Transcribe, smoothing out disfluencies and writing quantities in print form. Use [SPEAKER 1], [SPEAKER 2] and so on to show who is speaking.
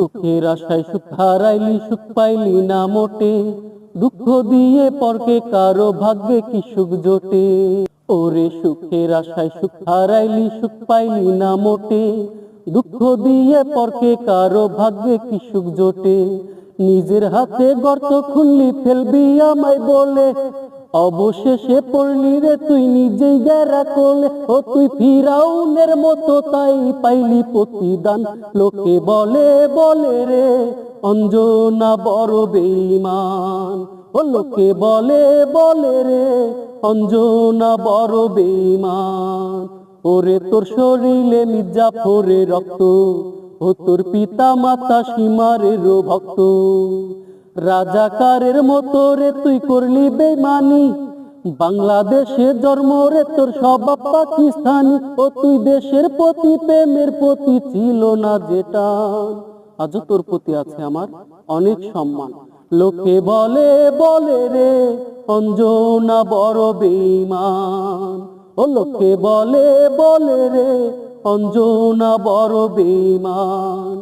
[SPEAKER 1] সুখের আশায় সুখ হারাইলি, সুখ পাইলি না মোটে, দুঃখ দিয়ে পরকে কারো ভাগ্যে কি সুখ জোটে। ওরে সুখের আশায় সুখ হারাইলি, সুখ পাইলি না মোটে, দুঃখ দিয়ে পরকে কারো ভাগ্যে কি সুখ জোটে। নিজের হাতে গর্ত খুললি, ফেলবি আমায় বলে, অবশেষে পড়লি রে তুই নিজেই গেরা কোলে। ও তুই ফিরাউনের মতো তাই পাইলি প্রতিদান। লোকে বলে বলে রে অঞ্জনা বড় বেঈমান। ও লোকে বলে বলে রে অঞ্জনা বড় বেঈমান। ওরে তোর শরীরে মির্জাফরের রক্ত, ও তোর পিতা মাতা সীমারেরও ভক্ত। রাজাকারের মতো রে তুই করলি বেঈমানি, বাংলাদেশে জন্ম রে তোর স্বভাব পাকিস্তানি। ও তুই দেশের প্রতি প্রেমের প্রতি ছিল না যেটা, আজও তোর প্রতি আছে আমার অনেক সম্মান। লোকে বলে বলে রে অঞ্জনা বড় বেঈমান। ও লোকে বলে বলে রে অঞ্জনা বড় বেঈমান।